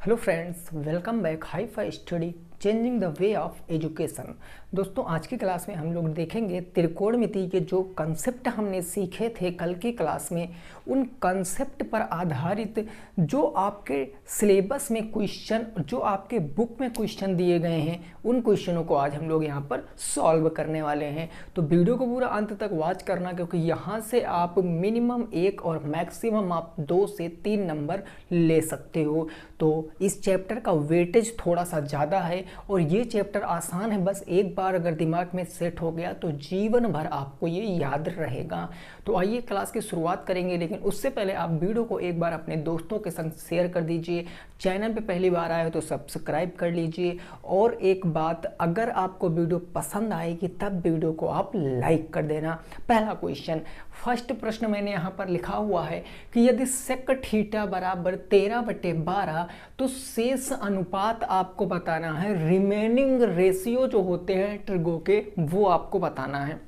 Hello friends, welcome back hi fi study changing the way of education. दोस्तों, आज की class में हम लोग देखेंगे त्रिकोणमिति के जो कंसेप्ट हमने सीखे थे कल की क्लास में, उन कंसेप्ट पर आधारित जो आपके सिलेबस में क्वेश्चन, जो आपके बुक में क्वेश्चन दिए गए हैं, उन क्वेश्चनों को आज हम लोग यहाँ पर सॉल्व करने वाले हैं। तो वीडियो को पूरा अंत तक वॉच करना, क्योंकि यहाँ से आप मिनिमम 1 और मैक्सिमम आप 2 से 3 नंबर ले सकते हो। तो इस चैप्टर का वेटेज थोड़ा सा ज़्यादा है और ये चैप्टर आसान है, बस एक बार अगर दिमाग में सेट हो गया तो जीवन भर आपको ये याद रहेगा। तो आइए क्लास की शुरुआत करेंगे, लेकिन उससे पहले आप वीडियो को एक बार अपने दोस्तों के संग शेयर कर दीजिए। चैनल पे पहली बार आए हो तो सब्सक्राइब कर लीजिए। और एक बात, अगर आपको वीडियो पसंद आएगी तब वीडियो को आप लाइक कर देना। पहला क्वेश्चन, फर्स्ट प्रश्न मैंने यहाँ पर लिखा हुआ है कि यदि सेक थीटा बराबर 13/12 तो शेष अनुपात आपको बताना है। रिमेनिंग रेशियो जो होते हैं ट्रिगो के, वो आपको बताना है।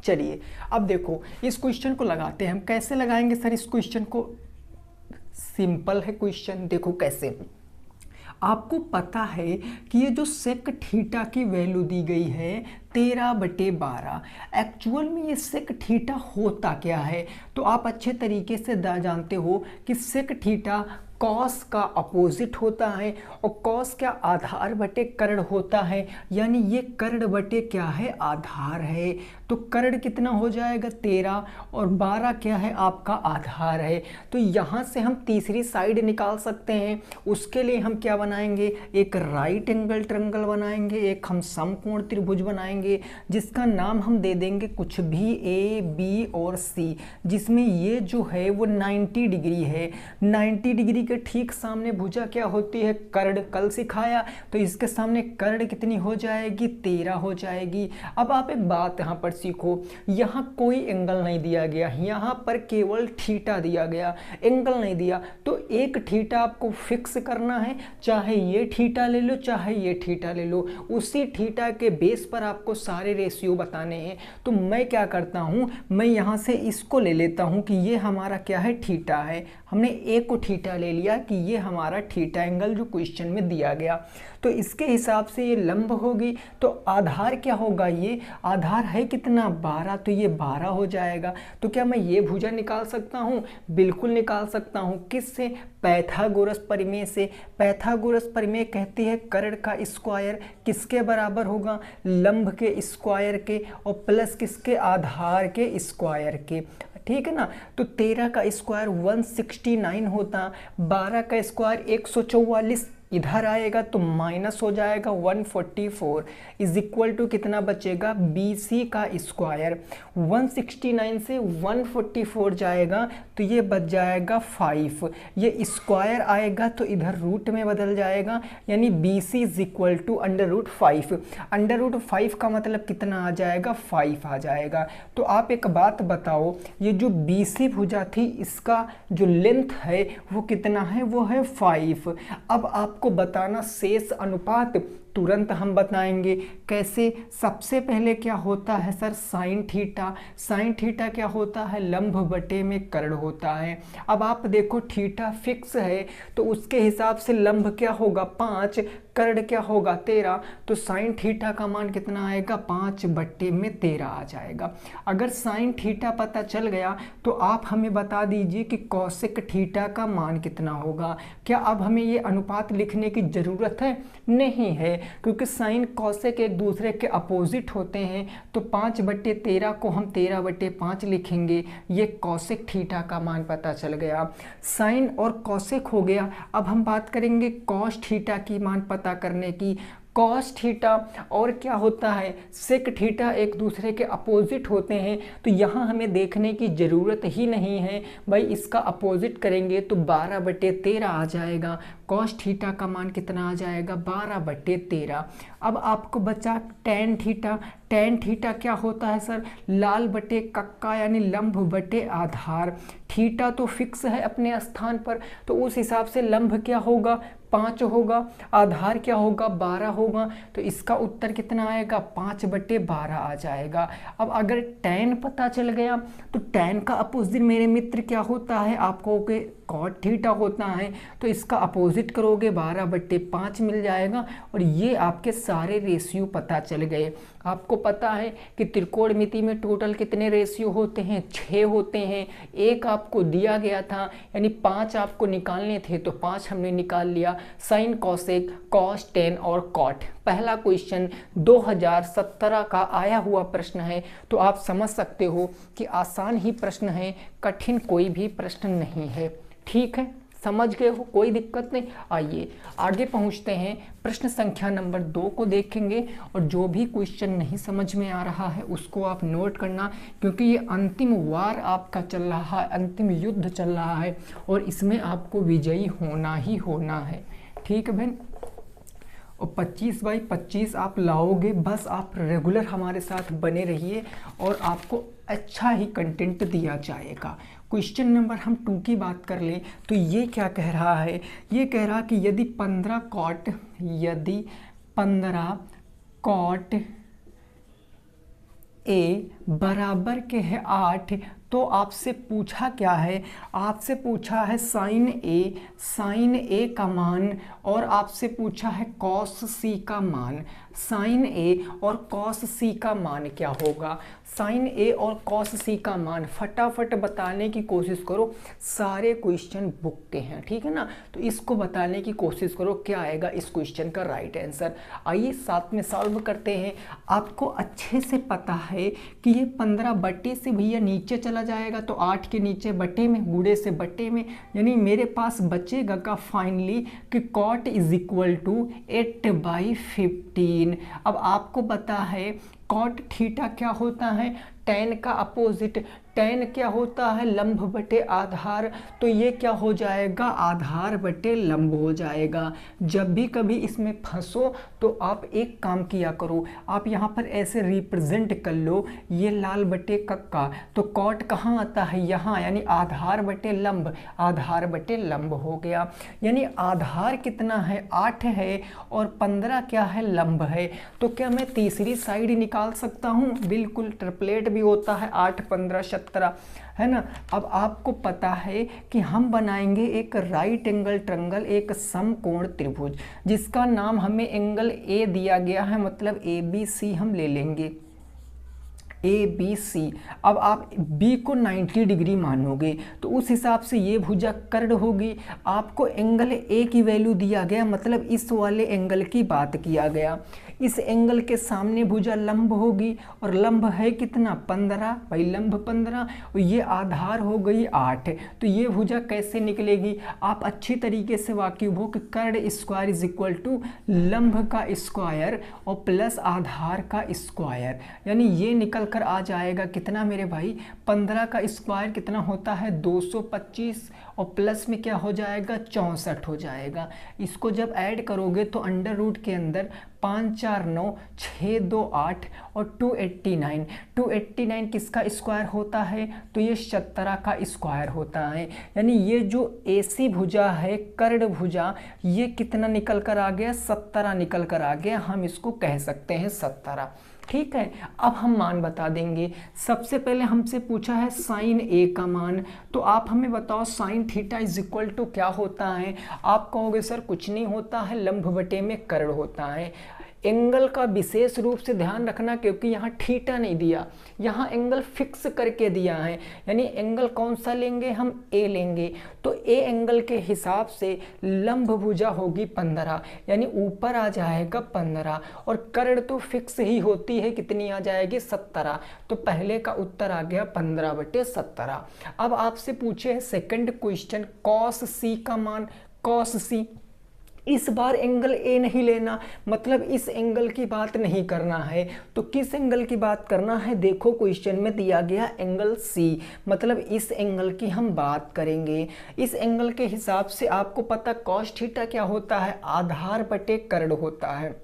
चलिए अब देखो, इस क्वेश्चन को लगाते हैं। हम कैसे लगाएंगे सर इस क्वेश्चन को? सिंपल है क्वेश्चन, देखो कैसे। आपको पता है कि ये जो सेक थीटा की वैल्यू दी गई है 13/12, एक्चुअल में ये सेक थीटा होता क्या है? तो आप अच्छे तरीके से जानते हो कि सेक थीटा कॉस का अपोजिट होता है, और कॉस क्या? आधार बटे कर्ण होता है, यानी ये कर्ण बटे क्या है? आधार है। तो कर्ण कितना हो जाएगा? 13, और 12 क्या है? आपका आधार है। तो यहाँ से हम तीसरी साइड निकाल सकते हैं। उसके लिए हम क्या बनाएंगे? एक राइट एंगल ट्रायंगल बनाएंगे, एक हम समकोण त्रिभुज बनाएंगे, जिसका नाम हम दे देंगे कुछ भी, ए, बी और सी, जिसमें ये जो है वो 90 डिग्री है। 90 डिग्री के ठीक सामने भुजा क्या होती है? कर्ण। कल सिखाया। तो इसके सामने कर्ण कितनी हो जाएगी? 13 हो जाएगी। अब आप एक बात यहाँ पर सीखो, यहाँ कोई एंगल नहीं दिया गया, यहाँ पर केवल थीटा दिया गया, एंगल नहीं दिया। तो एक थीटा आपको फिक्स करना है, चाहे ये थीटा ले लो चाहे ये थीटा ले लो, उसी थीटा के बेस पर आपको सारे रेशियो बताने हैं। तो मैं क्या करता हूँ, मैं यहाँ से इसको ले लेता हूँ कि ये हमारा क्या है? थीटा है। हमने एक को थीटा ले लिया कि ये हमारा थीटा एंगल जो क्वेश्चन में दिया गया। तो इसके हिसाब से ये लंब होगी। तो आधार क्या होगा? ये आधार है कितना? 12, तो ये 12 हो जाएगा। तो क्या मैं ये भुजा निकाल सकता हूँ? बिल्कुल निकाल सकता हूँ। किससे? पाइथागोरस प्रमेय से। पाइथागोरस प्रमेय कहती है कर्ण का स्क्वायर किसके बराबर होगा? लंब के स्क्वायर के, और प्लस किसके? आधार के स्क्वायर के। ठीक है ना? तो 13 का स्क्वायर 169 होता, 12 का स्क्वायर 144 इधर आएगा तो माइनस हो जाएगा 144 इज इक्वल टू कितना बचेगा? BC का स्क्वायर। 169 से 144 जाएगा तो ये बच जाएगा 5। ये स्क्वायर आएगा तो इधर रूट में बदल जाएगा, यानी BC इज इक्वल टू √5। √5 का मतलब कितना आ जाएगा? 5 आ जाएगा। तो आप एक बात बताओ, ये जो BC भुजा थी इसका जो लेंथ है वो कितना है? वो है 5। अब आपको बताना शेष अनुपात। तुरंत हम बताएंगे कैसे। सबसे पहले क्या होता है sir? Sign theta. Sine theta क्या होता है? लंब बटे में कर्ण होता है। अब आप देखो थीटा फिक्स है तो उसके हिसाब से लंब क्या होगा? 5, कर्ण क्या होगा? 13। तो साइन थीटा का मान कितना आएगा? 5/13 आ जाएगा। अगर साइन थीटा पता चल गया तो आप हमें बता दीजिए कि कॉसेक थीटा का मान कितना होगा। क्या अब हमें ये अनुपात लिखने की ज़रूरत है? नहीं है, क्योंकि साइन कॉसेक एक दूसरे के अपोजिट होते हैं। तो 5/13 को हम 13/5 लिखेंगे। ये कॉसेक थीटा का मान पता चल गया। साइन और कॉसेक हो गया। अब हम बात करेंगे कॉस थीटा की मान पता करने की। कॉस थीटा और क्या होता है? सेक थीटा एक दूसरे के अपोजिट होते हैं। तो यहाँ हमें देखने की ज़रूरत ही नहीं है भाई, इसका अपोजिट करेंगे तो 12/13 आ जाएगा। कॉस थीटा का मान कितना आ जाएगा? 12/13। अब आपको बचा टेन थीटा। टेन थीटा क्या होता है सर? लाल बटे कक्का, यानी लंब बटे आधार। थीटा तो फिक्स है अपने स्थान पर, तो उस हिसाब से लंब क्या होगा 5 होगा, आधार क्या होगा 12 होगा, तो इसका उत्तर कितना आएगा 5/12 आ जाएगा। अब अगर tan पता चल गया तो tan का अपोजिट मेरे मित्र क्या होता है, आप कहोगे cot थीटा होता है, तो इसका अपोजिट करोगे 12/5 मिल जाएगा। और ये आपके सारे रेशियो पता चल गए। आपको पता है कि त्रिकोणमिति में टोटल कितने रेशियो होते हैं, 6 होते हैं। एक आपको दिया गया था, यानी 5 आपको निकालने थे, तो 5 हमने निकाल लिया। साइन, कोसेक, कॉस, टेन और कॉट। पहला क्वेश्चन 2017 का आया हुआ प्रश्न है, तो आप समझ सकते हो कि आसान ही प्रश्न है, कठिन कोई भी प्रश्न नहीं है। ठीक है, समझ गए हो, कोई दिक्कत नहीं। आइए आगे पहुंचते हैं, प्रश्न संख्या नंबर 2 को देखेंगे। और जो भी क्वेश्चन नहीं समझ में आ रहा है उसको आप नोट करना, क्योंकि ये अंतिम वार आपका चल रहा है, अंतिम युद्ध चल रहा है, और इसमें आपको विजयी होना ही होना है। ठीक है बहन, और 25/25 आप लाओगे, बस आप रेगुलर हमारे साथ बने रहिए और आपको अच्छा ही कंटेंट दिया जाएगा। क्वेश्चन नंबर हम 2 की बात कर लें तो ये क्या कह रहा है, ये कह रहा कि यदि 15 कॉट ए बराबर के है 8, तो आपसे पूछा क्या है, आपसे पूछा है साइन ए का मान, और आपसे पूछा है कॉस सी का मान। साइन ए और कॉस सी का मान क्या होगा, साइन ए और कॉस सी का मान फटाफट बताने की कोशिश करो। सारे क्वेश्चन बुक के हैं, ठीक है ना, तो इसको बताने की कोशिश करो क्या आएगा इस क्वेश्चन का राइट आंसर। आइए साथ में सॉल्व करते हैं। आपको अच्छे से पता है कि ये 15 बटे से भैया नीचे चला जाएगा, तो 8 के नीचे बटे में, गुणे से बटे में, यानी मेरे पास बचेगा का फाइनली कि कॉट इज इक्वल टू 8/15। अब आपको पता है कॉट थीटा क्या होता है, टेन का अपोजिट, टेन क्या होता है लंब बटे आधार, तो ये क्या हो जाएगा आधार बटे लंब हो जाएगा। जब भी कभी इसमें फंसो तो आप एक काम किया करो, आप यहाँ पर ऐसे रिप्रेजेंट कर लो, ये लाल बटे कक्का, तो कॉट कहाँ आता है यहाँ, यानी आधार बटे लंब, आधार बटे लंब हो गया। यानी आधार कितना है 8 है और 15 क्या है लंब है, तो क्या मैं तीसरी साइड निकाल सकता हूँ, बिल्कुल ट्रिपलेट भी होता है 8 15 17, है ना। अब आपको पता है कि हम बनाएंगे एक राइट एंगल ट्रायंगल, एक समकोण त्रिभुज, जिसका नाम हमें एंगल ए दिया गया है, मतलब ABC हम ले लेंगे, ABC। अब आप B को 90 डिग्री मानोगे तो उस हिसाब से ये भुजा कर्ण होगी। आपको एंगल A की वैल्यू दिया गया, मतलब इस वाले एंगल की बात किया गया। इस एंगल के सामने भुजा लंब होगी, और लंब है कितना 15, भाई लंब 15, और ये आधार हो गई 8, तो ये भुजा कैसे निकलेगी, आप अच्छी तरीके से वाकिफ हो कि कर्ण स्क्वायर इज इक्वल टू लंब का स्क्वायर और प्लस आधार का स्क्वायर, यानी ये निकल कर आ जाएगा कितना मेरे भाई, 15 का स्क्वायर कितना होता है 225, और प्लस में क्या हो जाएगा 64 हो जाएगा। इसको जब ऐड करोगे तो अंडर रूट के अंदर 5 4 9 6 2 8 और 289, 289 किसका स्क्वायर होता है, तो ये 17 का स्क्वायर होता है। यानी ये जो AC भुजा है कर्ण भुजा, ये कितना निकल कर आ गया 17 निकल कर आ गया, हम इसको कह सकते हैं 17। ठीक है, अब हम मान बता देंगे। सबसे पहले हमसे पूछा है साइन ए का मान, तो आप हमें बताओ sine theta is equal to क्या होता है। आप कहोगे सर कुछ नहीं होता है, लंब बटे में कर्ण होता है। एंगल का विशेष रूप से ध्यान रखना, क्योंकि यहाँ थीटा नहीं दिया, यहाँ एंगल फिक्स करके दिया है, यानी एंगल कौन सा लेंगे हम ए लेंगे, तो ए एंगल के हिसाब से लंब भुजा होगी 15, यानी ऊपर आ जाएगा 15, और कर्ण तो फिक्स ही होती है, कितनी आ जाएगी 17, तो पहले का उत्तर आ गया 15/17। अब आपसे पूछे सेकंड क्वेश्चन कॉस सी का मान, कॉस सी, इस बार एंगल ए नहीं लेना, मतलब इस एंगल की बात नहीं करना है, तो किस एंगल की बात करना है, देखो क्वेश्चन में दिया गया एंगल सी, मतलब इस एंगल की हम बात करेंगे। इस एंगल के हिसाब से आपको पता कॉस थीटा क्या होता है, आधार बटे कर्ण होता है।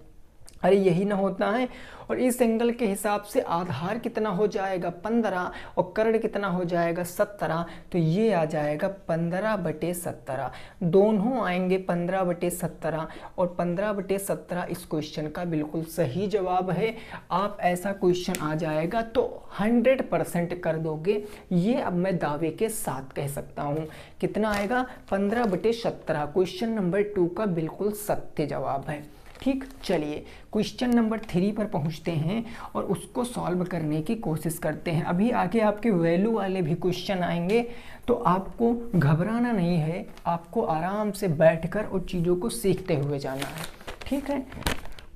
अरे यही ना होता है। और इस एंगल के हिसाब से आधार कितना हो जाएगा 15 और कर्ण कितना हो जाएगा 17, तो ये आ जाएगा 15/17। दोनों आएंगे 15/17 और 15/17 इस क्वेश्चन का बिल्कुल सही जवाब है। आप ऐसा क्वेश्चन आ जाएगा तो 100% कर दोगे, ये अब मैं दावे के साथ कह सकता हूँ। कितना आएगा 15/17, क्वेश्चन नंबर 2 का बिल्कुल सत्य जवाब है। ठीक, चलिए क्वेश्चन नंबर 3 पर पहुंचते हैं और उसको सॉल्व करने की कोशिश करते हैं। अभी आगे आपके वैल्यू वाले भी क्वेश्चन आएंगे, तो आपको घबराना नहीं है, आपको आराम से बैठकर और चीज़ों को सीखते हुए जाना है। ठीक है,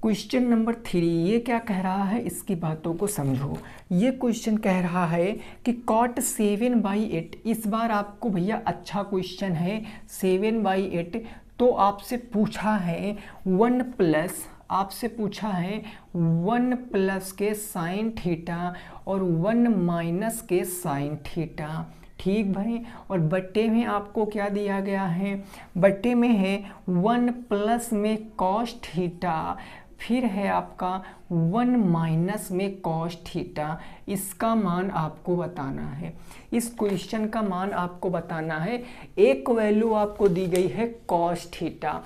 क्वेश्चन नंबर 3 ये क्या कह रहा है, इसकी बातों को समझो। ये क्वेश्चन कह रहा है कि cot 7/8, इस बार आपको भैया अच्छा क्वेश्चन है। 7/8 तो आपसे पूछा है 1 प्लस के साइन थीटा और 1 माइनस के साइन थीटा। ठीक भाई, और बट्टे में आपको क्या दिया गया है, बट्टे में है 1 प्लस में कॉस थीटा, फिर है आपका 1 माइनस में कॉस थीटा। इसका मान आपको बताना है, इस क्वेश्चन का मान आपको बताना है। एक वैल्यू आपको दी गई है कॉस थीटा,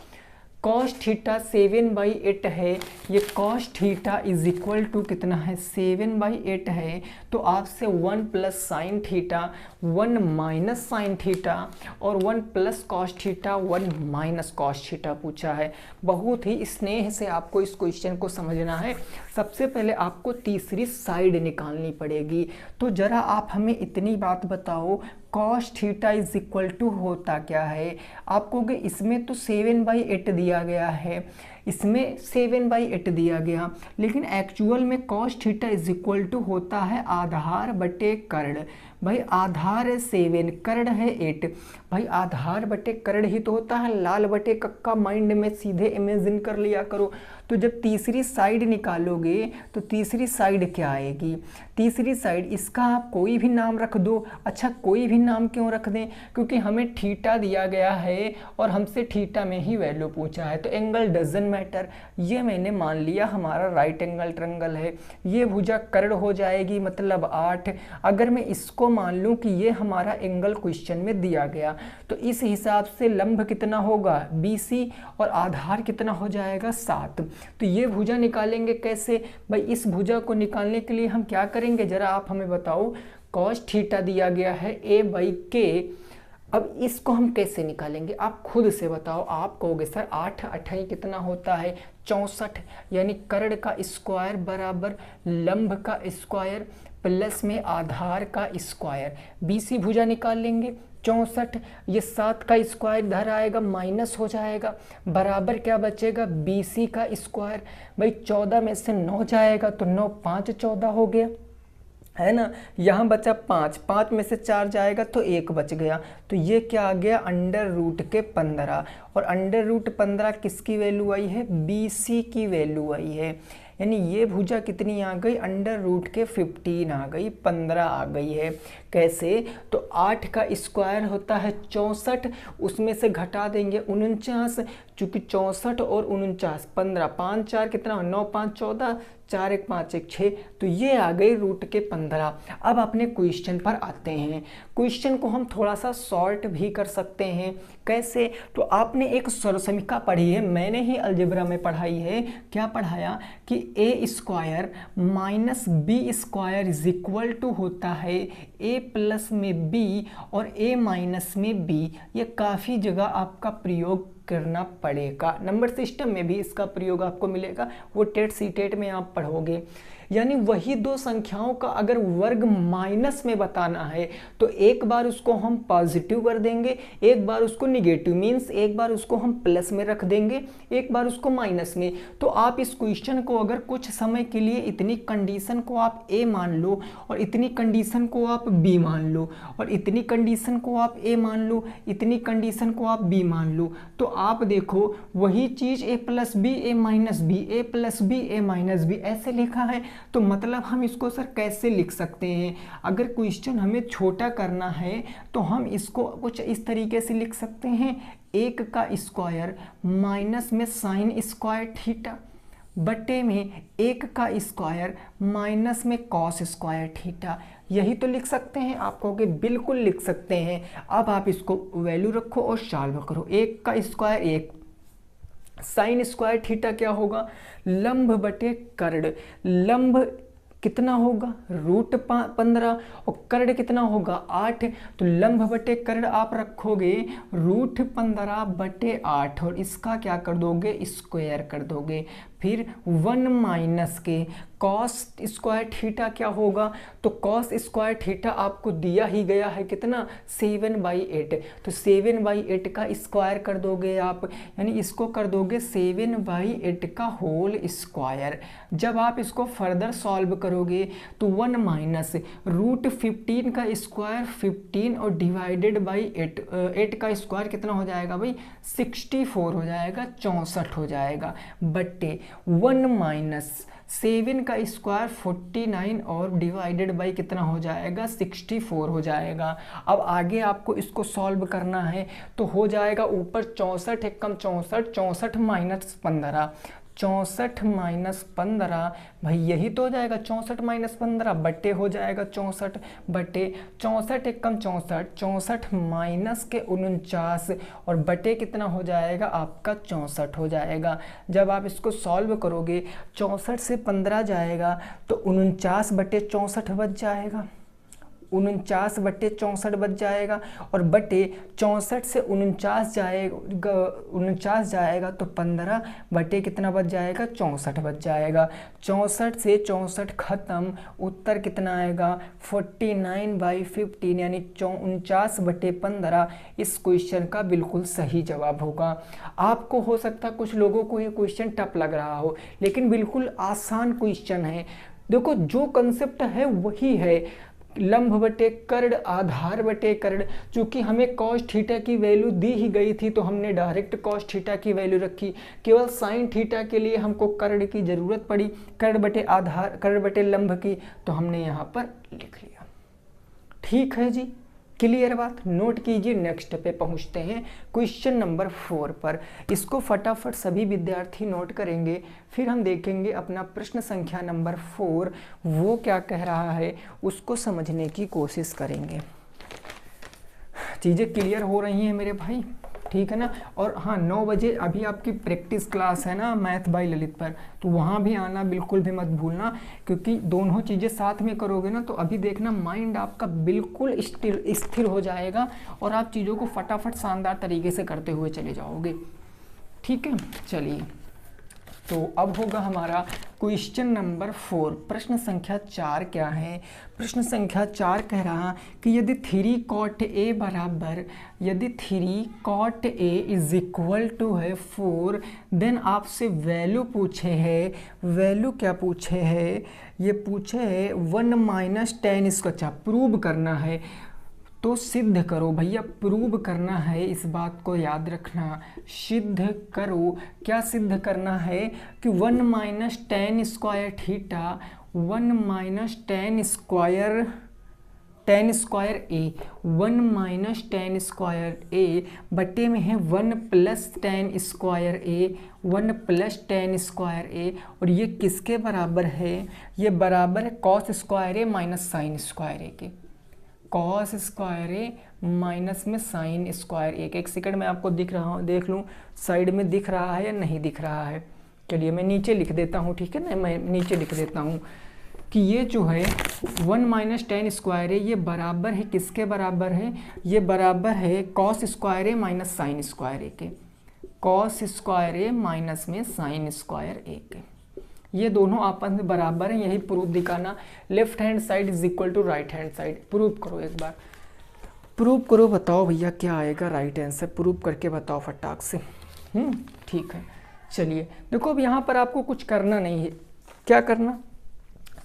कॉस थीटा 7/8 है। ये cos theta is equal to कितना है 7/8 है, तो आपसे 1 plus sine theta 1 minus sine theta और 1 plus cos theta 1 minus cos theta पूछा है। बहुत ही स्नेह से आपको इस क्वेश्चन को समझना है। सबसे पहले आपको तीसरी साइड निकालनी पड़ेगी। तो ज़रा आप हमें इतनी बात बताओ, cos theta is equal to होता क्या है। आप कहोगे इसमें तो 7/8 दिया गया है, इसमें 7/8 दिया गया, लेकिन एक्चुअल में cos theta is equal to होता है आधार बटे कर्ण। भाई आधार है 7, कर्ण है 8। भाई आधार बटे कर्ण ही तो होता है, लाल बटे कक्का माइंड में सीधे इमेजिन कर लिया करो। तो जब तीसरी साइड निकालोगे तो तीसरी साइड क्या आएगी, तीसरी साइड इसका आप कोई भी नाम रख दो। अच्छा कोई भी नाम क्यों रख दें, क्योंकि हमें थीटा दिया गया है और हमसे थीटा में ही वैल्यू पूछा है, तो एंगल डजंट मैटर। ये मैंने मान लिया हमारा राइट एंगल ट्रायंगल है। ये भुजा कर्ण हो जाएगी मतलब 8। अगर मैं इसको मान लूँ कि ये हमारा एंगल क्वेश्चन में दिया गया, तो इस हिसाब से लंब कितना होगा BC और आधार कितना हो जाएगा 7। तो ये भुजा निकालेंगे कैसे भाई, इस भुजा को निकालने के लिए हम क्या करेंगे जरा आप हमें बताओ। कॉस थीटा दिया गया है A/K, अब इसको हम कैसे निकालेंगे आप खुद से बताओ। आप कहोगे सर 8 8 कितना होता है 64, यानी कर्ण का स्क्वायर बराबर लंब का स्क्वायर प्लस में आधार का स्क्वायर। BC भुजा निकाल लेंगे 64, ये 7 का स्क्वायर इधर आएगा माइनस हो जाएगा, बराबर क्या बचेगा BC का स्क्वायर। भाई 14 में से 9 जाएगा तो 9 5 14 हो गया है ना। यहाँ बचा 5, 5 में से 4 जाएगा तो 1 बच गया। तो ये क्या आ गया √15, और √15 किसकी वैल्यू आई है BC की वैल्यू आई है। यानी ये भुजा कितनी आ गई √15 आ गई, 15 आ गई है। कैसे, तो 8 का स्क्वायर होता है 64, उसमें से घटा देंगे 49, चूँकि 64 और 49 15, 5 4 कितना 9 5 14, 4 1 5 1 6, तो ये आ गई √15। अब अपने क्वेश्चन पर आते हैं। क्वेश्चन को हम थोड़ा सा शॉर्ट भी कर सकते हैं। कैसे, तो आपने एक सरसमिका पढ़ी है, मैंने ही अलजेब्रा में पढ़ाई है। क्या पढ़ाया कि A² minus B² is equal to होता है A प्लस में B और A माइनस में B। ये काफ़ी जगह आपका प्रयोग करना पड़ेगा, नंबर सिस्टम में भी इसका प्रयोग आपको मिलेगा, वो टेट सीटेट में आप पढ़ोगे। यानी वही दो संख्याओं का अगर वर्ग माइनस में बताना है तो एक बार उसको हम पॉजिटिव कर देंगे, एक बार उसको निगेटिव, मीन्स एक बार उसको हम प्लस में रख देंगे, एक बार उसको माइनस में। तो आप इस क्वेश्चन को अगर कुछ समय के लिए इतनी कंडीशन को आप A मान लो और इतनी कंडीशन को आप B मान लो और इतनी कंडीशन को आप A मान लो, इतनी कंडीशन को आप B मान लो, तो आप देखो वही चीज़ A plus B A minus B, A plus B A minus B ऐसे लिखा है। तो मतलब हम इसको सर कैसे लिख सकते हैं, अगर क्वेश्चन हमें छोटा करना है तो हम इसको कुछ इस तरीके से लिख सकते हैं, 1 का स्क्वायर माइनस में साइन स्क्वायर थीटा, बटे में 1 का स्क्वायर माइनस में कॉस स्क्वायर थीटा। यही तो लिख सकते हैं, आप कहोगे बिल्कुल लिख सकते हैं। अब आप इसको वैल्यू रखो और सॉल्व करो। 1 का स्क्वायर 1, साइन स्क्वायर थीटा क्या होगा, लंब बटे कर्ण। लंब कितना होगा √15 और कर्ण कितना होगा 8। तो लंब बटे कर्ण आप रखोगे √15 बटे 8 और इसका क्या कर दोगे, स्क्वायर कर दोगे। फिर 1 माइनस के कॉस स्क्वायर थीटा क्या होगा, तो कॉस स्क्वायर थीटा आपको दिया ही गया है कितना 7/8। तो 7/8 का स्क्वायर कर दोगे आप, यानी इसको कर दोगे 7/8 का होल स्क्वायर। जब आप इसको फर्दर सॉल्व करोगे तो 1 माइनस √15 का स्क्वायर 15 और डिवाइडेड बाई 8 का स्क्वायर कितना हो जाएगा भाई 64 हो जाएगा, 64 हो जाएगा, बट्टे 1 माइनस 7 का स्क्वायर 49 और डिवाइडेड बाई कितना हो जाएगा 64 हो जाएगा। अब आगे आपको इसको सॉल्व करना है तो हो जाएगा ऊपर 64 एकम 64, 64 माइनस 15, 64 माइनस 15 भाई यही तो हो जाएगा 64 माइनस 15 बटे हो जाएगा 64 बटे 64 एकम 64, 64 माइनस के 49 और बटे कितना हो जाएगा आपका 64 हो जाएगा। जब आप इसको सॉल्व करोगे 64 से 15 जाएगा तो 49 बटे 64 बच जाएगा, 49 बटे 64 बच जाएगा और बटे 64 से 49 जाएगा, 49 जाएगा तो 15 बटे कितना बच जाएगा 64 बच जाएगा। 64 से 64 खत्म, उत्तर कितना आएगा 49/15 यानी 49 बटे 15 इस क्वेश्चन का बिल्कुल सही जवाब होगा। आपको हो सकता है कुछ लोगों को ये क्वेश्चन टफ लग रहा हो, लेकिन बिल्कुल आसान क्वेश्चन है। देखो जो कंसेप्ट है वही है, लंब बटे कर्ण, आधार बटे कर्ण। चूंकि हमें कॉस थीटा की वैल्यू दी ही गई थी तो हमने डायरेक्ट कॉस थीटा की वैल्यू रखी। केवल साइन थीटा के लिए हमको कर्ण की जरूरत पड़ी, कर्ण बटे आधार, कर्ण बटे लंब की, तो हमने यहाँ पर लिख लिया। ठीक है जी, क्लियर बात, नोट कीजिए। नेक्स्ट पे पहुंचते हैं क्वेश्चन नंबर 4 पर। इसको फटाफट सभी विद्यार्थी नोट करेंगे, फिर हम देखेंगे अपना प्रश्न संख्या नंबर 4 वो क्या कह रहा है, उसको समझने की कोशिश करेंगे। चीज़ें क्लियर हो रही हैं मेरे भाई, ठीक है ना। और हाँ 9 बजे अभी आपकी प्रैक्टिस क्लास है ना मैथ बाय ललित पर, तो वहाँ भी आना बिल्कुल भी मत भूलना, क्योंकि दोनों चीज़ें साथ में करोगे ना तो अभी देखना माइंड आपका बिल्कुल स्थिर हो जाएगा और आप चीज़ों को फटाफट शानदार तरीके से करते हुए चले जाओगे। ठीक है, चलिए तो अब होगा हमारा क्वेश्चन नंबर 4। प्रश्न संख्या 4 क्या है, प्रश्न संख्या 4 कह रहा कि यदि 3 cot A बराबर, यदि 3 cot A is equal to है 4, देन आपसे वैल्यू पूछे है, वैल्यू क्या पूछे है, ये पूछे है 1 माइनस tan इसको, अच्छा प्रूव करना है तो सिद्ध करो भैया, प्रूव करना है, इस बात को याद रखना, सिद्ध करो। क्या सिद्ध करना है कि 1 minus tan square theta, 1 minus tan square A, 1 minus tan square A बटे में है 1 plus tan square A, 1 plus tan square A, और ये किसके बराबर है, ये बराबर है cos square A minus sine square A के, कॉस स्क्वायर ए माइनस में साइन स्क्वायर ए। एक सेकंड में आपको दिख रहा हूँ, देख लूँ साइड में दिख रहा है या नहीं दिख रहा है। चलिए मैं नीचे लिख देता हूँ, ठीक है ना, मैं नीचे लिख देता हूँ कि ये जो है 1 माइनस tan स्क्वायर ए ये बराबर है किसके बराबर है, ये बराबर है cos square A minus sine square A के, कॉस स्क्वायर ए माइनस में साइन स्क्वायर ए के, ये दोनों आपस में बराबर हैं। यही प्रूफ दिखाना, left hand side is equal to right hand side. Proof करो, एक बार प्रूफ करो, बताओ भैया क्या आएगा राइट आंसर, प्रूफ करके बताओ फटाक से। ठीक है, चलिए देखो अब यहाँ पर आपको कुछ करना नहीं है, क्या करना,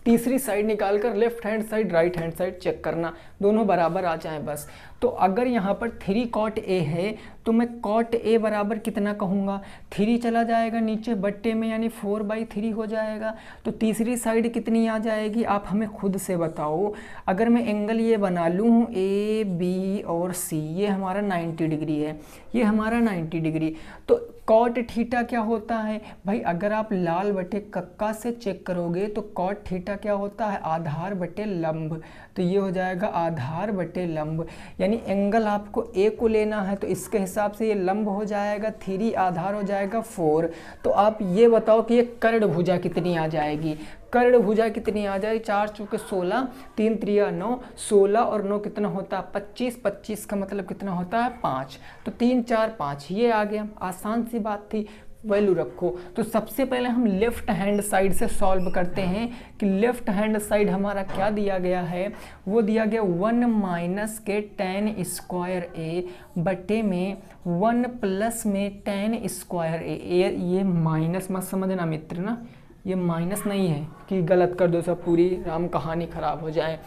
तीसरी साइड निकाल कर left hand side right hand side check करना, दोनों बराबर आ जाएं बस। तो अगर यहाँ पर 3 cot A है तो मैं cot A बराबर कितना कहूँगा, 3 चला जाएगा नीचे बट्टे में यानी 4/3 हो जाएगा। तो तीसरी साइड कितनी आ जाएगी आप हमें खुद से बताओ। अगर मैं एंगल ये बना लूँ A B और C, ये हमारा 90 डिग्री है, ये हमारा 90 डिग्री, तो कॉट थीटा क्या होता है भाई, अगर आप लाल बटे कक्का से चेक करोगे तो कॉट थीटा क्या होता है, आधार बटे लंब। तो ये हो जाएगा आधार बटे लंब, यानी एंगल आपको ए को लेना है तो इसके हिसाब से ये लंब हो जाएगा 3, आधार हो जाएगा 4। तो आप ये बताओ कि ये कर्ण भुजा कितनी आ जाएगी, कर्ण भुजा कितनी आ जाएगी, 4 चौके 16, 3 त्रिया 9, 16 और 9 कितना होता है 25, 25 का मतलब कितना होता है 5। तो 3 4 5 ये आ गया, आसान सी बात थी, वैल्यू रखो। तो सबसे पहले हम लेफ्ट हैंड साइड से सॉल्व करते हैं कि लेफ्ट हैंड साइड हमारा क्या दिया गया है, वो दिया गया 1 माइनस के tan स्क्वायर ए बटे में 1 प्लस में tan स्क्वायर ए। ये माइनस मत समझना मित्र ना, ये माइनस नहीं है कि गलत कर दो सब, पूरी राम कहानी खराब हो जाए।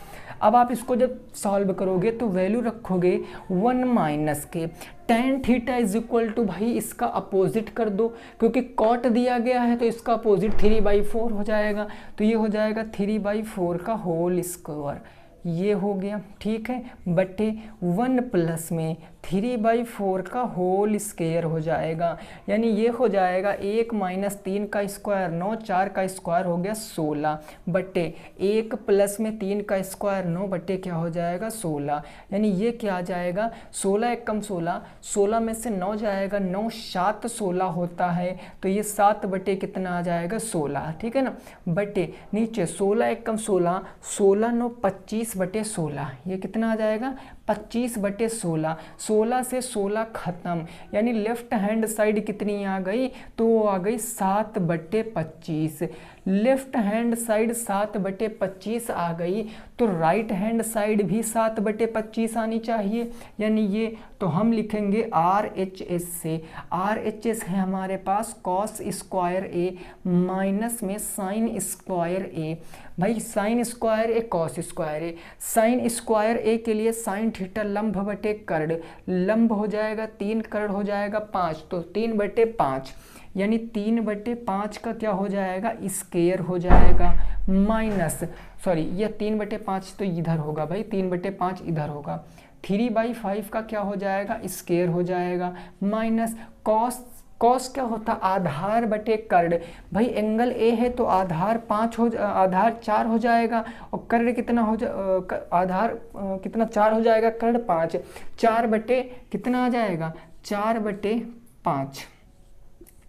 अब आप इसको जब सॉल्व करोगे तो वैल्यू रखोगे 1 माइनस के tan theta is equal to, भाई इसका अपोजिट कर दो क्योंकि कॉट दिया गया है तो इसका अपोजिट 3/4 हो जाएगा। तो ये हो जाएगा 3/4 का होल स्क्वायर, ये हो गया ठीक है, बटे 1 प्लस में 3/4 का होल स्क्वायर हो जाएगा, यानी ये हो जाएगा 1 माइनस 3 का स्क्वायर 9, 4 का स्क्वायर हो गया 16 बटे 1 प्लस में 3 का स्क्वायर 9 बटे क्या हो जाएगा 16, यानी ये क्या आ जाएगा 16 1 कम 16, 16 में से 9 जाएगा 9 7 16 होता है, तो ये 7 बटे कितना आ जाएगा 16, ठीक है ना, बटे नीचे 16 1 कम 16, 16 9 25 बटे 16, ये कितना आ जाएगा 25 बटे 16, 16 से 16 खत्म, यानी लेफ्ट हैंड साइड कितनी आ गई, तो वो आ गई 7 बटे 25। लेफ्ट हैंड साइड 7 बटे 25 आ गई, तो राइट हैंड साइड भी 7 बटे 25 आनी चाहिए, यानी ये तो हम लिखेंगे RHS से, RHS है हमारे पास कॉस स्क्वायर ए माइनस में साइन स्क्वायर ए। भाई sign square A cos square A, sign square A के लिए साइन थीटा लंब बटे कर्ण, लंब हो जाएगा 3, कर्ण हो जाएगा 5, तो 3 बटे 5, यानी 3 बटे 5 का क्या हो जाएगा स्क्वायर हो जाएगा, माइनस सॉरी ये 3 बटे 5 तो इधर होगा भाई, 3 बटे 5 इधर होगा, 3/5 का क्या हो जाएगा स्क्वायर हो जाएगा, माइनस कॉस क्या होता आधार बटे कर्ण, भाई एंगल ए है तो आधार 4 हो जाएगा और कर्ण कितना हो आधार कितना 4 हो जाएगा, कर्ण 5, 4 बटे कितना आ जाएगा 4 बटे 5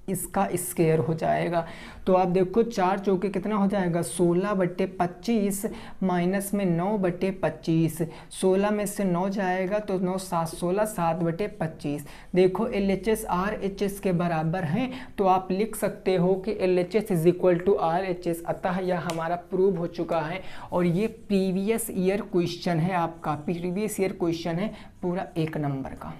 इसका स्क्वायर हो जाएगा। तो आप देखो 4 चौके कितना हो जाएगा 16 बटे 25 माइनस में 9 बटे 25, 16 में से 9 जाएगा तो 9 7 16, 7 बटे 25। देखो LHS RHS के बराबर हैं, तो आप लिख सकते हो कि LHS is equal to RHS, अतः यह हमारा प्रूव हो चुका है। और ये प्रीवियस ईयर क्वेश्चन है, आपका प्रीवियस ईयर क्वेश्चन है पूरा 1 नंबर का,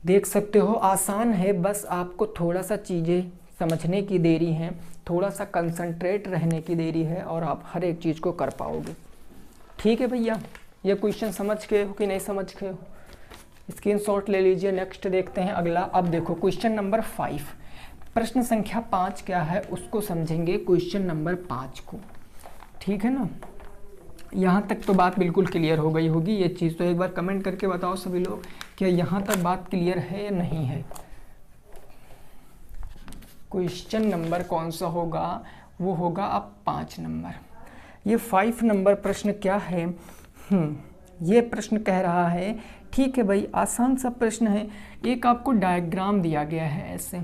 देख सकते हो आसान है, बस आपको थोड़ा सा चीज़ें समझने की देरी है, थोड़ा सा कंसंट्रेट रहने की देरी है और आप हर एक चीज़ को कर पाओगे। ठीक है भैया, ये क्वेश्चन समझ गए हो कि नहीं समझ गए हो, स्क्रीनशॉट ले लीजिए। नेक्स्ट देखते हैं अगला। अब देखो क्वेश्चन नंबर 5, प्रश्न संख्या 5 क्या है उसको समझेंगे, क्वेश्चन नंबर 5 को, ठीक है ना। यहाँ तक तो बात बिल्कुल क्लियर हो गई होगी, ये चीज़ तो एक बार कमेंट करके बताओ सभी लोग, क्या यहाँ तक बात क्लियर है या नहीं है। क्वेश्चन नंबर कौन सा होगा, वो होगा अब 5 नंबर। ये 5 नंबर प्रश्न क्या है, ये प्रश्न कह रहा है, ठीक है भाई आसान सा प्रश्न है, एक आपको डायग्राम दिया गया है ऐसे,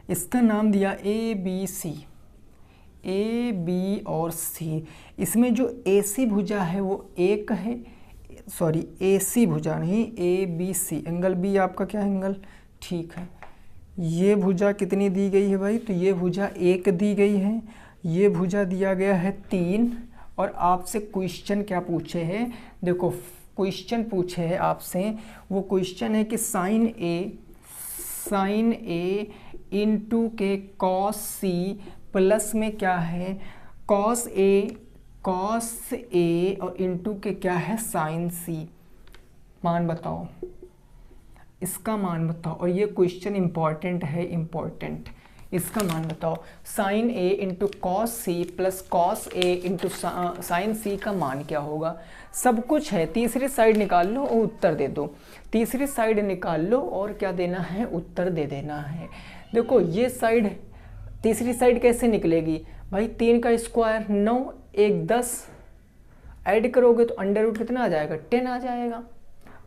इसका नाम दिया ABC, A B और C, इसमें जो AC भुजा है वो 1 है, सॉरी AC भुजा नहीं ABC, एंगल B आपका क्या एंगल, ठीक है। ये भुजा कितनी दी गई है भाई, तो ये भुजा 1 दी गई है, ये भुजा दिया गया है 3, और आपसे क्वेश्चन क्या पूछे हैं, देखो क्वेश्चन पूछे है आपसे, वो क्वेश्चन है कि साइन A इंटू के कॉस C प्लस में क्या है कॉस A और इंटू के क्या है साइन C, मान बताओ, इसका मान बताओ। और ये क्वेश्चन इंपॉर्टेंट है, इंपॉर्टेंट, इसका मान बताओ। Sine A into cos C plus cos A into sine C का मान क्या होगा। सब कुछ है, तीसरी साइड निकाल लो और उत्तर दे दो। तीसरी साइड निकाल लो और क्या देना है, उत्तर दे देना है। देखो ये साइड, तीसरी साइड कैसे निकलेगी भाई, 3 का स्क्वायर 9, 1 10, ऐड करोगे तो अंडर रूट कितना आ जाएगा, 10 आ जाएगा।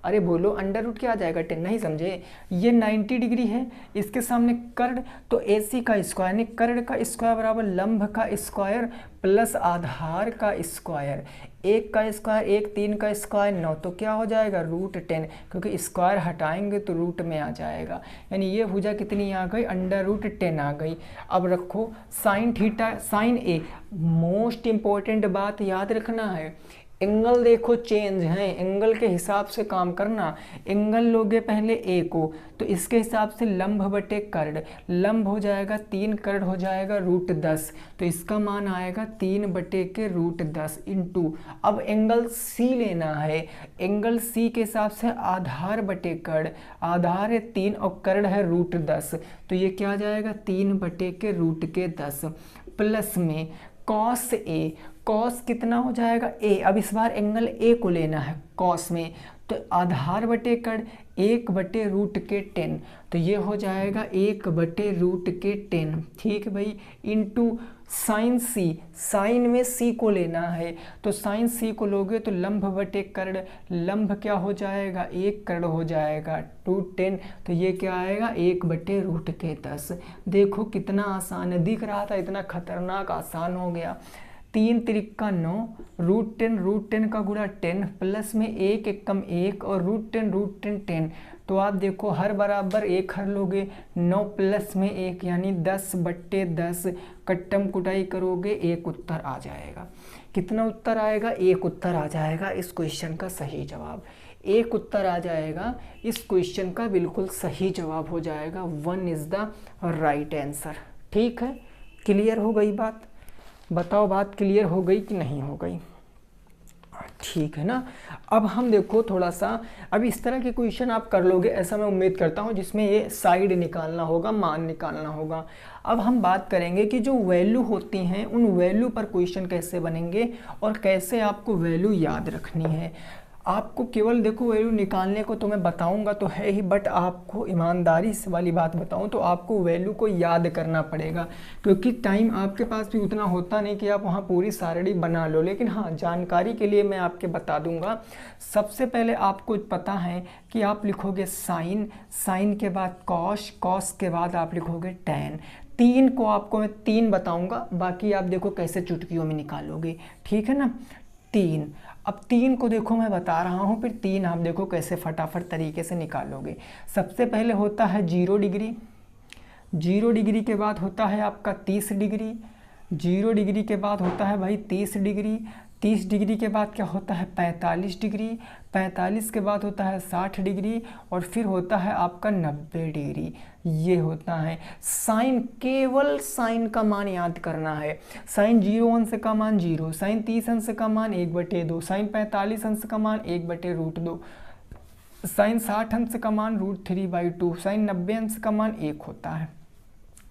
अरे बोलो अंडर रूट क्या आ जाएगा, 10, नहीं समझे। ये 90 डिग्री है, इसके सामने कर्ड, तो AC का स्क्वायर यानी कर्ड का स्क्वायर बराबर लंब का स्क्वायर प्लस आधार का स्क्वायर। 1 का स्क्वायर 1, 3 का स्क्वायर 9, तो क्या हो जाएगा √10, क्योंकि स्क्वायर हटाएंगे तो रूट में आ जाएगा। यानी ये भुजा कितनी आ गई, √10 आ गई। अब रखो sine theta, sine A, most important बात याद रखना है, एंगल देखो चेंज है, एंगल के हिसाब से काम करना। एंगल लोगे पहले A को, तो इसके हिसाब से लंब बटे कर्ड, लंब हो जाएगा 3, कर्ड हो जाएगा √10, तो इसका मान आएगा 3 बटे के √10 इंटू, अब एंगल C लेना है, एंगल C के हिसाब से आधार बटे कर्ड, आधार है 3 और कर्ड है √10, तो ये क्या आ जाएगा 3 बटे के √10 प्लस में कॉस A, कॉस कितना हो जाएगा A, अब इस बार एंगल A को लेना है कॉस में, तो आधार बटे कर्ड 1 बटे √10, तो ये हो जाएगा 1 बटे √10, ठीक भाई, इंटू साइन C, साइन में C को लेना है, तो साइन C को लोगे तो लंब बटे कर्ड, लंब क्या हो जाएगा 1 कर्ड हो जाएगा √10, तो ये क्या आएगा 1 बटे √10। देखो कितना आसान दिख रहा था, इतना खतरनाक आसान हो गया। 3 त्रिका 9, √10 का गुणा 10 प्लस में 1 एकम 1 और √10 10, तो आप देखो हर बराबर 1 हर लोगे, 9 प्लस में 1 यानी 10 बट्टे 10, कट्टम कुटाई करोगे 1 उत्तर आ जाएगा। कितना उत्तर आएगा, 1 उत्तर आ जाएगा इस क्वेश्चन का सही जवाब। 1 उत्तर आ जाएगा इस क्वेश्चन का, बिल्कुल सही जवाब हो जाएगा, 1 इज़ द राइट आंसर। ठीक है, क्लियर हो गई बात, बताओ बात क्लियर हो गई कि नहीं हो गई, ठीक है ना। अब हम देखो थोड़ा सा, अब इस तरह के क्वेश्चन आप कर लोगे ऐसा मैं उम्मीद करता हूँ, जिसमें ये साइड निकालना होगा, मान निकालना होगा। अब हम बात करेंगे कि जो वैल्यू होती हैं उन वैल्यू पर क्वेश्चन कैसे बनेंगे और कैसे आपको वैल्यू याद रखनी है। आपको केवल देखो वैल्यू निकालने को तो मैं बताऊंगा तो है ही, बट आपको ईमानदारी से वाली बात बताऊं तो आपको वैल्यू को याद करना पड़ेगा, क्योंकि टाइम आपके पास भी उतना होता नहीं कि आप वहां पूरी सारणी बना लो। लेकिन हाँ, जानकारी के लिए मैं आपके बता दूंगा। सबसे पहले आपको पता है कि आप लिखोगे साइन, साइन के बाद कॉस, कॉस के बाद आप लिखोगे टैन। 3 को आपको मैं 3 बताऊंगा, बाकी आप देखो कैसे चुटकियों में निकालोगे, ठीक है ना। 3, अब 3 को देखो मैं बता रहा हूँ, फिर 3 आप देखो कैसे फटाफट तरीके से निकालोगे। सबसे पहले होता है 0 डिग्री, 0 डिग्री के बाद होता है आपका 30 डिग्री, 0 डिग्री के बाद होता है भाई 30 डिग्री, 30 डिग्री के बाद क्या होता है 45 डिग्री, 45 के बाद होता है 60 डिग्री और फिर होता है आपका 90 डिग्री। ये होता है साइन, केवल साइन का मान याद करना है। साइन 0 अंश का मान 0, साइन 30 अंश का मान 1/2, साइन 45 अंश का मान 1/√2, साइन 60 अंश का मान √3/2, साइन 90 अंश का मान 1 होता है।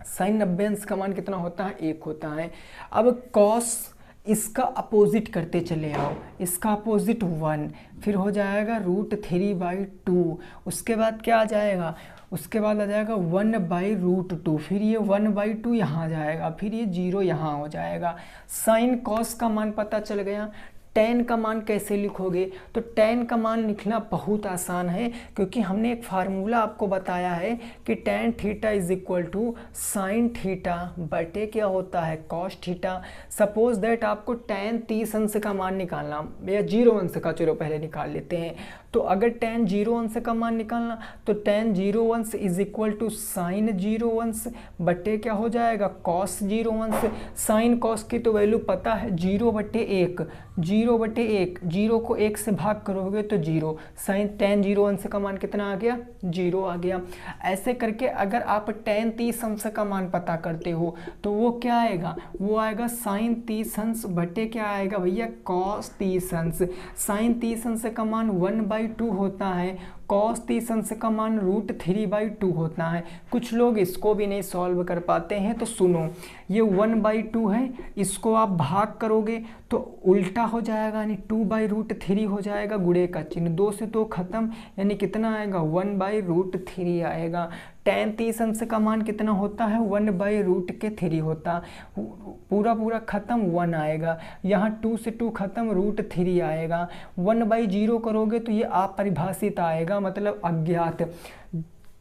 साइन 90 अंश का मान कितना होता है, 1 होता है। अब कॉस, इसका अपोजिट करते चले आओ, इसका अपोजिट 1, फिर हो जाएगा √3/2, उसके बाद क्या आ जाएगा, उसके बाद आ जाएगा 1/√2, फिर ये 1/2 यहाँ आ जाएगा, फिर ये 0 यहाँ हो जाएगा। साइन कॉस का मान पता चल गया। tan का मान कैसे लिखोगे, तो tan का मान लिखना बहुत आसान है, क्योंकि हमने एक फार्मूला आपको बताया है कि tan theta is equal to sine theta बटे क्या होता है cos थीटा। सपोज दैट आपको tan 30 अंश का मान निकालना, या 0 अंश का, चलो पहले निकाल लेते हैं। तो अगर tan 0 अंश का मान निकालना तो tan 0 अंश इज इक्वल टू साइन 0 अंश बटे क्या हो जाएगा cos 0 अंश। साइन cos की तो वैल्यू पता है 0/1, 0/1, 0 को 1 से भाग करोगे तो 0, साइन tan 0 अंश का मान कितना आ गया, 0 आ गया। ऐसे करके अगर आप tan 30 अंश का मान पता करते हो तो वो क्या आएगा, वो आएगा साइन 30 अंश बटे क्या आएगा भैया cos 30 अंश। साइन 30 अंश का मान 1/2 होता है, cos 30 अंश का मान √3/2 होता है। कुछ लोग इसको भी नहीं सॉल्व कर पाते हैं, तो सुनो, ये 1/2 है, इसको आप भाग करोगे तो उल्टा हो जाएगा, यानी 2/√3 हो जाएगा, गुणे का चिन्ह 2 से 2 खत्म, यानी कितना आएगा 1/√3 आएगा। tan 30 अंश का मान कितना होता है 1/√3 होता, पूरा पूरा खत्म 1 आएगा, यहाँ 2 से 2 खत्म √3 आएगा। 1/0 करोगे तो ये अपरिभाषित आएगा, मतलब अज्ञात।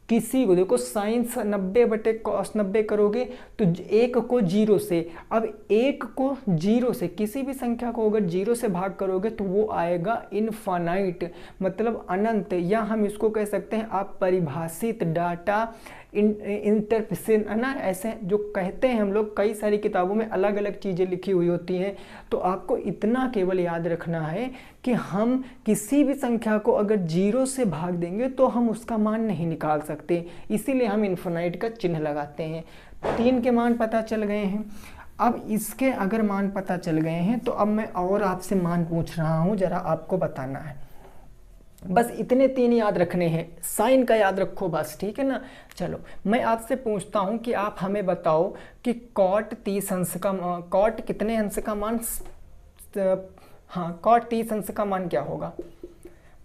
किसी को देखो साइन 90/cos90 करोगे तो 1 को 0 से, अब 1 को 0 से किसी भी संख्या को अगर 0 से भाग करोगे तो वो आएगा इनफाइनाइट, मतलब अनंत, या हम इसको कह सकते हैं अपरिभाषित डाटा इंटरप्रेशन, है ना, ऐसे जो कहते हैं हम लोग। कई सारी किताबों में अलग अलग चीज़ें लिखी हुई होती हैं, तो आपको इतना केवल याद रखना है कि हम किसी भी संख्या को अगर 0 से भाग देंगे तो हम उसका मान नहीं निकाल सकते, इसीलिए हम इनफिनाइट का चिन्ह लगाते हैं। 3 के मान पता चल गए हैं, अब इसके अगर मान पता चल गए हैं तो अब मैं और आपसे मान पूछ रहा हूँ, जरा आपको बताना है। बस इतने 3 याद रखने हैं, साइन का याद रखो बस, ठीक है ना। चलो मैं आपसे पूछता हूँ कि आप हमें बताओ कि cot 30 अंश का cot कितने अंश का मान, हाँ cot 30 अंश का मान क्या होगा,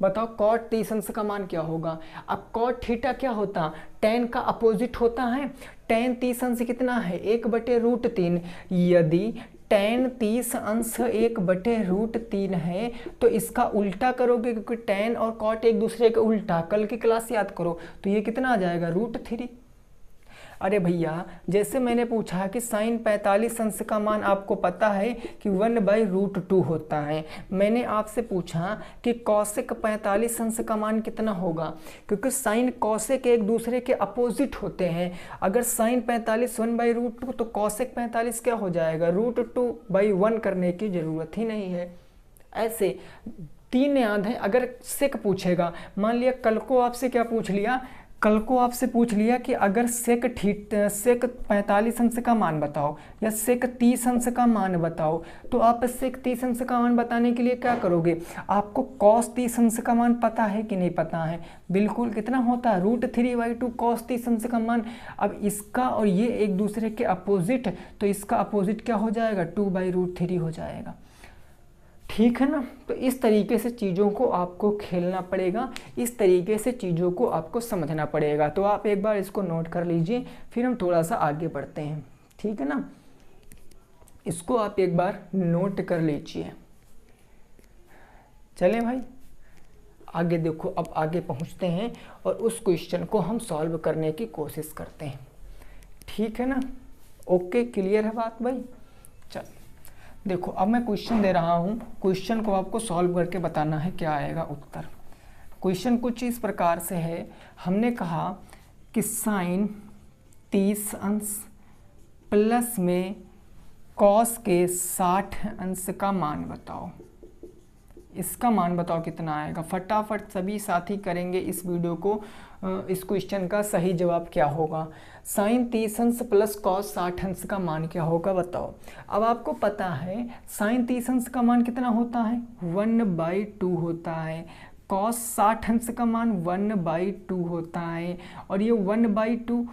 बताओ cot 30 अंश का मान क्या होगा। अब cot थीटा क्या होता, tan का अपोजिट होता है। tan 30 अंश कितना है 1/√3, यदि tan 30 अंश 1/√3 है तो इसका उल्टा करोगे, क्योंकि tan और cot एक दूसरे के उल्टा, कल की क्लास याद करो, तो ये कितना आ जाएगा √3। अरे भैया जैसे मैंने पूछा कि साइन 45 अंश का मान आपको पता है कि 1/√2 होता है, मैंने आपसे पूछा कि कॉसेक 45 अंश का मान कितना होगा, क्योंकि साइन कॉसेक एक दूसरे के अपोजिट होते हैं। अगर साइन 45 1/√2 तो कॉसेक 45 क्या हो जाएगा √2/1 करने की ज़रूरत ही नहीं है। ऐसे 3 याद है। अगर सेक पूछेगा, मान लिया कल को आपसे क्या पूछ लिया, कल को आपसे पूछ लिया कि अगर सेक 45 अंश का मान बताओ या सेक 30 अंश का मान बताओ, तो आप सेक 30 अंश का मान बताने के लिए क्या करोगे, आपको cos 30 अंश का मान पता है कि नहीं पता है, बिल्कुल कितना होता है √3/2 cos 30 अंश का मान। अब इसका और ये एक दूसरे के अपोजिट, तो इसका अपोजिट क्या हो जाएगा 2/√3 हो जाएगा, ठीक है ना। तो इस तरीके से चीज़ों को आपको खेलना पड़ेगा, इस तरीके से चीज़ों को आपको समझना पड़ेगा। तो आप एक बार इसको नोट कर लीजिए, फिर हम थोड़ा सा आगे बढ़ते हैं, ठीक है ना। इसको आप एक बार नोट कर लीजिए। चलें भाई आगे देखो, अब आगे पहुंचते हैं और उस क्वेश्चन को हम सॉल्व करने की कोशिश करते हैं, ठीक है ना। ओके, क्लियर है बात भाई। चल देखो, अब मैं क्वेश्चन दे रहा हूँ, क्वेश्चन को आपको सॉल्व करके बताना है क्या आएगा उत्तर। क्वेश्चन कुछ इस प्रकार से है, हमने कहा कि साइन 30 अंश प्लस में कॉस के 60 अंश का मान बताओ। इसका मान बताओ कितना आएगा, फटाफट सभी साथी करेंगे इस वीडियो को। इस क्वेश्चन का सही जवाब क्या होगा, साइन 30 अंश प्लस कॉस 60 अंश का मान क्या होगा बताओ। अब आपको पता है साइन 30 अंश का मान कितना होता है 1/2 होता है, कॉस 60 अंश का मान 1/2 होता है, और ये 1/2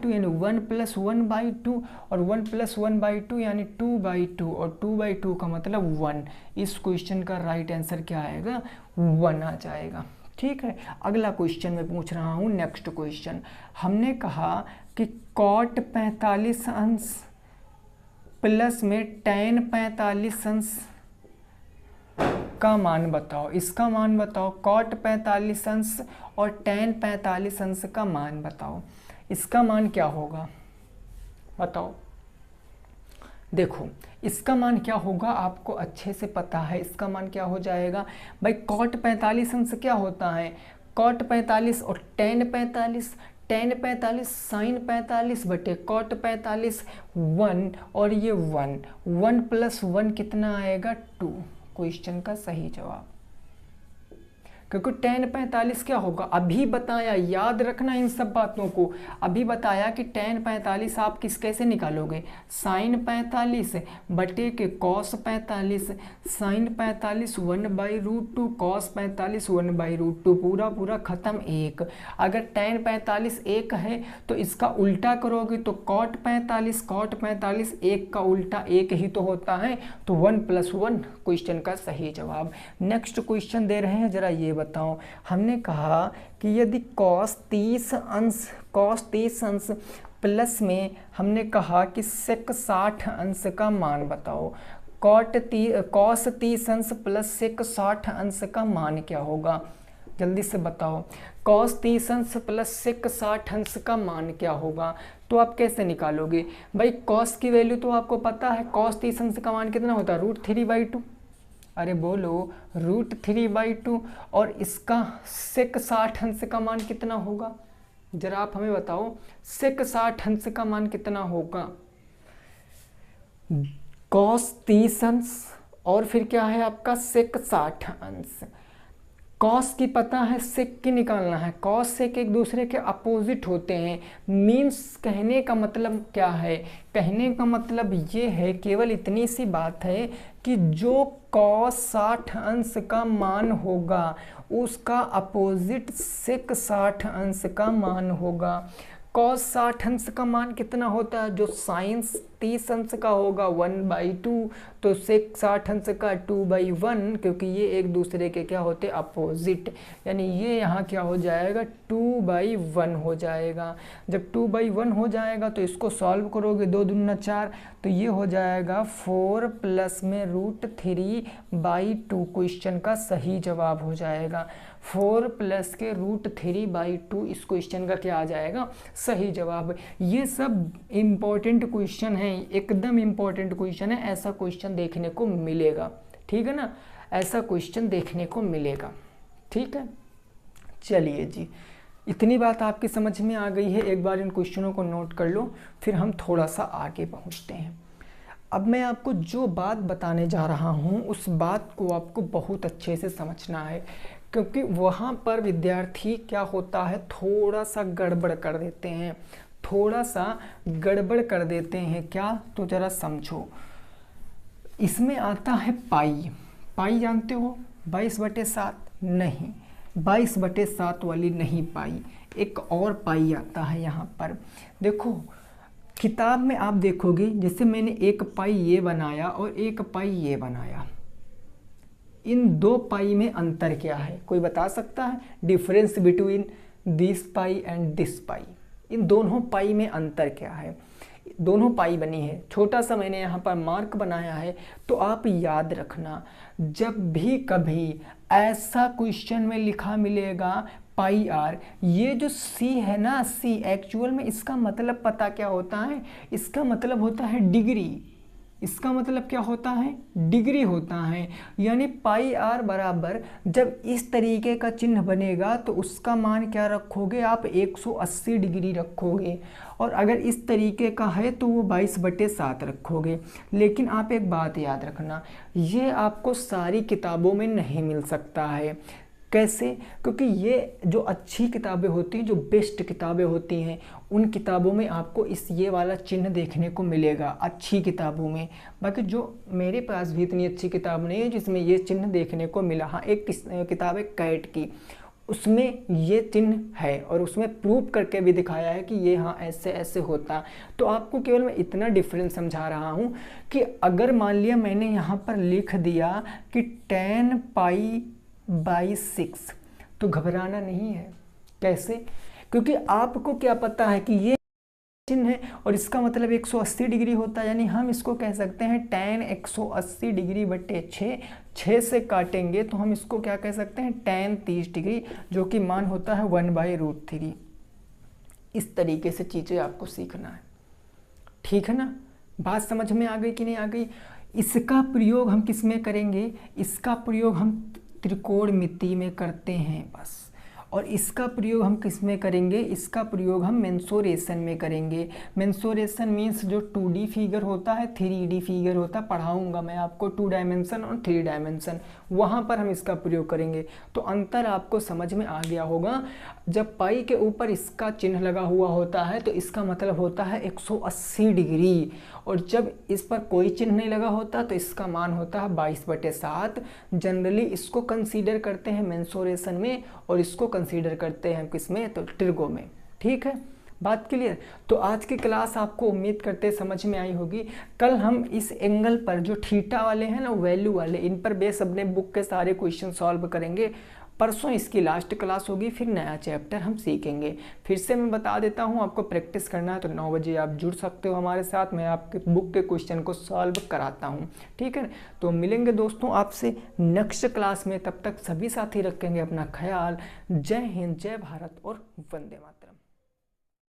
यानी 1 + 1/2 और 1 + 1/2 यानी 2/2 और 2/2 का मतलब 1। इस क्वेश्चन का राइट आंसर क्या आएगा 1 आ जाएगा, ठीक है। अगला क्वेश्चन मैं पूछ रहा हूँ, नेक्स्ट क्वेश्चन। हमने कहा कि कॉट 45 अंश प्लस में tan 45 अंश का मान बताओ। इसका मान बताओ, कॉट 45 अंश और tan 45 अंश का मान बताओ। इसका मान क्या होगा बताओ। देखो इसका मान क्या होगा आपको अच्छे से पता है, इसका मान क्या हो जाएगा भाई, कॉट 45 अंश क्या होता है कॉट 45 और tan 45, tan 45 साइन 45 बटे कॉट 45 1 और ये 1 + 1 कितना आएगा 2, क्वेश्चन का सही जवाब, क्योंकि tan 45 क्या होगा, अभी बताया, याद रखना इन सब बातों को। अभी बताया कि tan 45 आप कैसे निकालोगे, sin 45 बटे के cos 45, sin 45 1/√2, cos 45 1/√2, पूरा पूरा खत्म। एक अगर tan 45 एक है तो इसका उल्टा करोगे तो cot 45 एक का उल्टा एक ही तो होता है, तो 1 + 1 क्वेश्चन का सही जवाब। नेक्स्ट क्वेश्चन दे रहे हैं, जरा ये बताओ। हमने कहा कि यदि cos 30 अंश प्लस में हमने कहा कि sec 60 अंश का मान बताओ। cos 30 अंश प्लस sec 60 अंश का मान क्या होगा, जल्दी से बताओ। cos 30 अंश प्लस sec 60 अंश का मान क्या होगा, तो आप कैसे निकालोगे भाई। cos की वैल्यू तो आपको पता है, cos 30 अंश का मान कितना होता है, √3/2। अरे बोलो, √3/2। और इसका sec 60 अंश का मान कितना होगा, जरा आप हमें बताओ। sec 60 अंश का मान कितना होगा, cos 30 अंश और फिर क्या है आपका sec 60 अंश। कॉस की पता है, सेक की निकालना है। कॉस सेक एक दूसरे के अपोजिट होते हैं। मीन्स कहने का मतलब क्या है, कहने का मतलब ये है, केवल इतनी सी बात है कि जो कॉस 60 अंश का मान होगा उसका अपोजिट सेक 60 अंश का मान होगा। कॉस 60 अंश का मान कितना होता है, जो साइन 30 अंश का होगा 1/2, तो सेक 60 अंश का 2/1, क्योंकि ये एक दूसरे के क्या होते अपोजिट, यानी ये यहाँ क्या हो जाएगा 2/1 हो जाएगा। जब 2/1 हो जाएगा तो इसको सॉल्व करोगे, 2 दूना 4, तो ये हो जाएगा 4 प्लस में √3/2 क्वेश्चन का सही जवाब हो जाएगा। 4 प्लस के √3/2 इस क्वेश्चन का क्या आ जाएगा, सही जवाब। ये सब इम्पोर्टेंट क्वेश्चन है, एकदम इम्पोर्टेंट क्वेश्चन है, ऐसा क्वेश्चन देखने को मिलेगा, ठीक है ना, ऐसा क्वेश्चन देखने को मिलेगा, ठीक है। चलिए जी, इतनी बात आपकी समझ में आ गई है, एक बार इन क्वेश्चनों को नोट कर लो, फिर हम थोड़ा सा आगे पहुंचते हैं। अब मैं आपको जो बात बताने जा रहा हूं उस बात को आपको बहुत अच्छे से समझना है, क्योंकि वहाँ पर विद्यार्थी क्या होता है, थोड़ा सा गड़बड़ कर देते हैं, थोड़ा सा गड़बड़ कर देते हैं। क्या, तो ज़रा समझो। इसमें आता है पाई, पाई जानते हो, 22/7, नहीं 22/7 वाली नहीं पाई, एक और पाई आता है यहाँ पर। देखो किताब में आप देखोगे, जैसे मैंने एक पाई ये बनाया और एक पाई ये बनाया, इन 2 पाई में अंतर क्या है, कोई बता सकता है, difference between this pi and this pi, इन दोनों पाई में अंतर क्या है। दोनों पाई बनी है, छोटा सा मैंने यहाँ पर मार्क बनाया है, तो आप याद रखना, जब भी कभी ऐसा क्वेश्चन में लिखा मिलेगा पाई आर, ये जो सी है ना, सी एक्चुअल में इसका मतलब पता क्या होता है, इसका मतलब होता है डिग्री, इसका मतलब क्या होता है, डिग्री होता है। यानी पाई आर बराबर जब इस तरीके का चिन्ह बनेगा तो उसका मान क्या रखोगे आप, 180 डिग्री रखोगे, और अगर इस तरीके का है तो वो 22/7 रखोगे। लेकिन आप एक बात याद रखना, ये आपको सारी किताबों में नहीं मिल सकता है। कैसे, क्योंकि ये जो अच्छी किताबें होती हैं, जो बेस्ट किताबें होती हैं, उन किताबों में आपको ये वाला चिन्ह देखने को मिलेगा, अच्छी किताबों में। बाकी जो मेरे पास भी इतनी अच्छी किताब नहीं है जिसमें ये चिन्ह देखने को मिला। हाँ, एक किताब है कैट की, उसमें ये चिन्ह है और उसमें प्रूव करके भी दिखाया है कि ये हाँ ऐसे ऐसे होता। तो आपको केवल मैं इतना डिफरेंस समझा रहा हूँ कि अगर मान लिया मैंने यहाँ पर लिख दिया कि 10 π/6, तो घबराना नहीं है। कैसे, क्योंकि आपको क्या पता है कि ये चिन्ह है और इसका मतलब 180 डिग्री होता है, यानी हम इसको कह सकते हैं tan 180 डिग्री बटे 6 से काटेंगे तो हम इसको क्या कह सकते हैं, tan 30 डिग्री, जो कि मान होता है 1/√3। इस तरीके से चीज़ें आपको सीखना है, ठीक है ना। बात समझ में आ गई कि नहीं आ गई। इसका प्रयोग हम किस में करेंगे, इसका प्रयोग हम त्रिकोणमिति में करते हैं बस। और इसका प्रयोग हम किस में करेंगे, इसका प्रयोग हम मेंसुरेशन में करेंगे। मेंसुरेशन मीन्स जो 2D फिगर होता है, 3D फिगर होता है, पढ़ाऊंगा मैं आपको 2 डायमेंशन और 3 डायमेंशन, वहाँ पर हम इसका प्रयोग करेंगे। तो अंतर आपको समझ में आ गया होगा। जब पाई के ऊपर इसका चिन्ह लगा हुआ होता है तो इसका मतलब होता है 180 डिग्री, और जब इस पर कोई चिन्ह नहीं लगा होता तो इसका मान होता है 22/7। जनरली इसको कंसीडर करते हैं मेंसुरेशन में और इसको कंसीडर करते हैं किसमें, तो ट्रिगो में। ठीक है, बात क्लियर। तो आज की क्लास आपको उम्मीद करते समझ में आई होगी। कल हम इस एंगल पर जो थीटा वाले हैं ना, वैल्यू वाले, इन पर बेस अपने बुक के सारे क्वेश्चन सॉल्व करेंगे। परसों इसकी लास्ट क्लास होगी, फिर नया चैप्टर हम सीखेंगे। फिर से मैं बता देता हूँ, आपको प्रैक्टिस करना है तो 9 बजे आप जुड़ सकते हो हमारे साथ, मैं आपके बुक के क्वेश्चन को सॉल्व कराता हूँ। ठीक है, तो मिलेंगे दोस्तों आपसे नेक्स्ट क्लास में। तब तक सभी साथी रखेंगे अपना ख्याल। जय हिंद, जय भारत और वंदे मातरम।